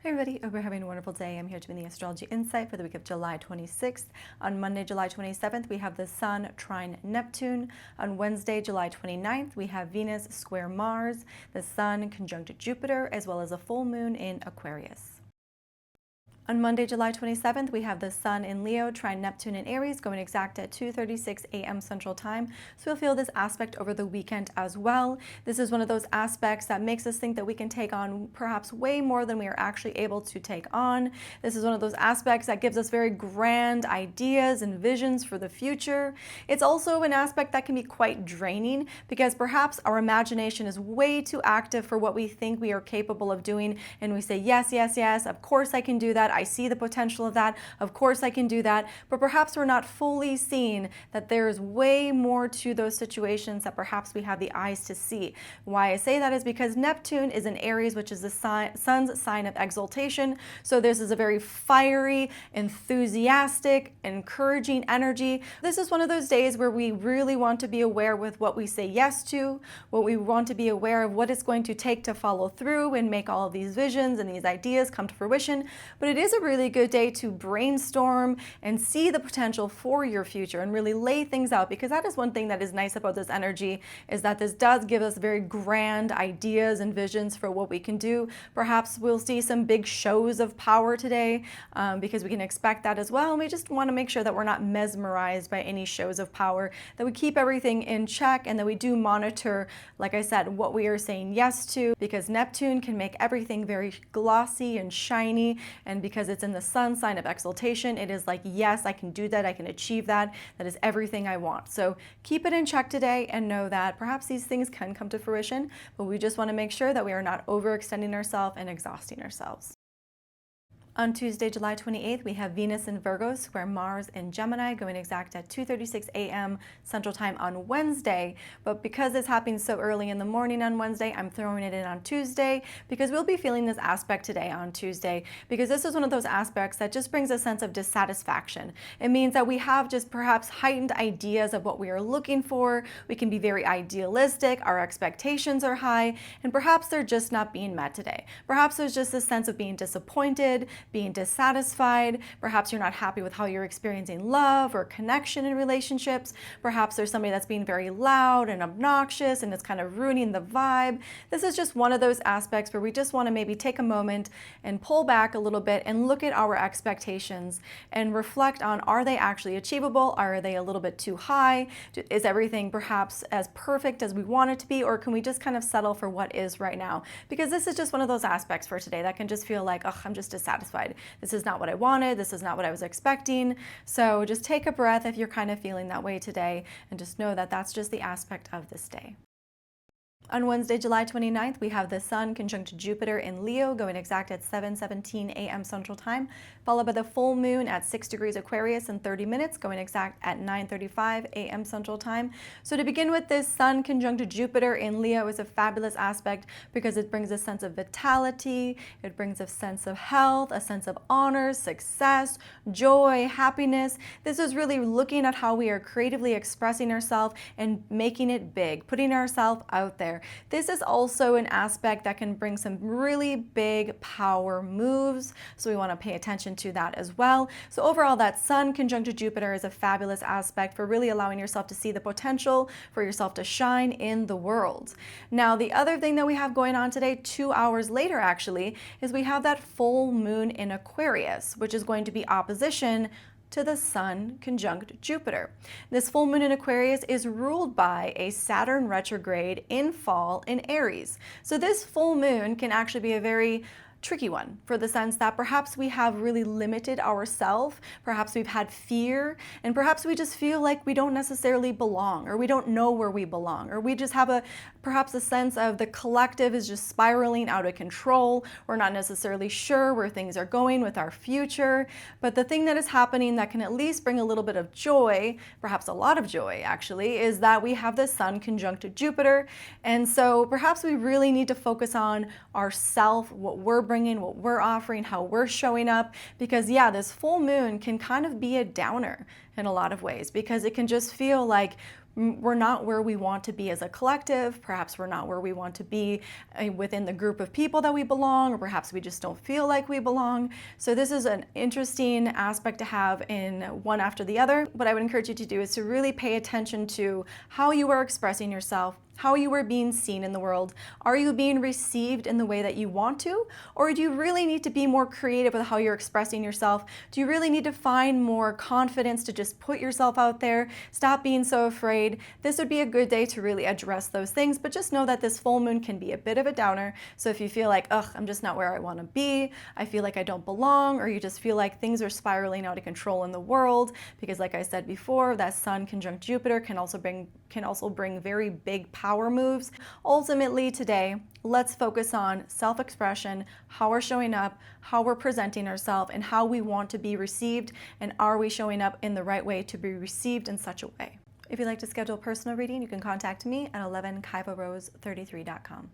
Hi everybody, hope you're having a wonderful day. I'm here to bring the Astrology Insight for the week of July 26th. On Monday, July 27th, we have the Sun trine Neptune. On Wednesday, July 29th, we have Venus square Mars, the Sun conjunct Jupiter, as well as a full moon in Aquarius. On Monday, July 27th, we have the Sun in Leo, trine Neptune in Aries, going exact at 2:36 a.m. Central Time. So we'll feel this aspect over the weekend as well. This is one of those aspects that makes us think that we can take on perhaps way more than we are actually able to take on. This is one of those aspects that gives us very grand ideas and visions for the future. It's also an aspect that can be quite draining because perhaps our imagination is way too active for what we think we are capable of doing. And we say, yes, yes, yes, of course I can do that. I see the potential of that. Of course I can do that. But perhaps we're not fully seeing that there's way more to those situations that perhaps we have the eyes to see. Why I say that is because Neptune is in Aries, which is the Sun's sign of exaltation. So this is a very fiery, enthusiastic, encouraging energy. This is one of those days where we really want to be aware with what we say yes to, what we want to be aware of what it's going to take to follow through and make all of these visions and these ideas come to fruition. But it is a really good day to brainstorm and see the potential for your future and really lay things out, because that is one thing that is nice about this energy, is that this does give us very grand ideas and visions for what we can do. Perhaps we'll see some big shows of power today because we can expect that as well. And we just want to make sure that we're not mesmerized by any shows of power, that we keep everything in check and that we do monitor, like I said, what we are saying yes to, because Neptune can make everything very glossy and shiny. And because it's in the Sun sign of exaltation, it is like, yes, I can do that, I can achieve that, that is everything I want. So keep it in check today and know that perhaps these things can come to fruition, but we just want to make sure that we are not overextending ourselves and exhausting ourselves. On Tuesday, July 28th, we have Venus in Virgo, square Mars in Gemini, going exact at 2:36 a.m. Central Time on Wednesday. But because it's happening so early in the morning on Wednesday, I'm throwing it in on Tuesday because we'll be feeling this aspect today on Tuesday, because this is one of those aspects that just brings a sense of dissatisfaction. It means that we have just perhaps heightened ideas of what we are looking for. We can be very idealistic, our expectations are high, and perhaps they're just not being met today. Perhaps there's just a sense of being disappointed, being dissatisfied. Perhaps you're not happy with how you're experiencing love or connection in relationships. Perhaps there's somebody that's being very loud and obnoxious and it's kind of ruining the vibe. This is just one of those aspects where we just want to maybe take a moment and pull back a little bit and look at our expectations and reflect on, are they actually achievable? Are they a little bit too high? Is everything perhaps as perfect as we want it to be? Or can we just kind of settle for what is right now? Because this is just one of those aspects for today that can just feel like, oh, I'm just dissatisfied. This is not what I wanted. This is not what I was expecting. So just take a breath if you're kind of feeling that way today, and just know that that's just the aspect of this day. On Wednesday, July 29th, we have the Sun conjunct Jupiter in Leo, going exact at 7:17 a.m. Central Time, followed by the full moon at 6 degrees Aquarius in 30 minutes, going exact at 9:35 a.m. Central Time. So to begin with, this Sun conjunct Jupiter in Leo is a fabulous aspect because it brings a sense of vitality, it brings a sense of health, a sense of honor, success, joy, happiness. This is really looking at how we are creatively expressing ourselves and making it big, putting ourselves out there. This is also an aspect that can bring some really big power moves, so we want to pay attention to that as well. So overall, that Sun conjunct Jupiter is a fabulous aspect for really allowing yourself to see the potential for yourself to shine in the world. Now, the other thing that we have going on today, 2 hours later actually, is we have that full moon in Aquarius, which is going to be opposition to the Sun conjunct Jupiter. This full moon in Aquarius is ruled by a Saturn retrograde in fall in Aries. So this full moon can actually be a very tricky one, for the sense that perhaps we have really limited ourselves, perhaps we've had fear, and perhaps we just feel like we don't necessarily belong, or we don't know where we belong, or we just have perhaps a sense of the collective is just spiraling out of control. We're not necessarily sure where things are going with our future. But the thing that is happening that can at least bring a little bit of joy, perhaps a lot of joy actually, is that we have the Sun conjunct Jupiter. And so perhaps we really need to focus on ourself, what we're bringing, what we're offering, how we're showing up, because yeah, this full moon can kind of be a downer in a lot of ways, because it can just feel like we're not where we want to be as a collective. Perhaps we're not where we want to be within the group of people that we belong, or perhaps we just don't feel like we belong. So this is an interesting aspect to have in one after the other. What I would encourage you to do is to really pay attention to how you are expressing yourself, how you are being seen in the world. Are you being received in the way that you want to? Or do you really need to be more creative with how you're expressing yourself? Do you really need to find more confidence to just put yourself out there? Stop being so afraid. This would be a good day to really address those things, but just know that this full moon can be a bit of a downer. So if you feel like, ugh, I'm just not where I want to be, I feel like I don't belong, or you just feel like things are spiraling out of control in the world, because like I said before, that Sun conjunct Jupiter can also bring very big power moves. Ultimately today, let's focus on self-expression, how we're showing up, how we're presenting ourselves, and how we want to be received, and are we showing up in the right way to be received in such a way. If you'd like to schedule a personal reading, you can contact me at 11kaivarose33.com.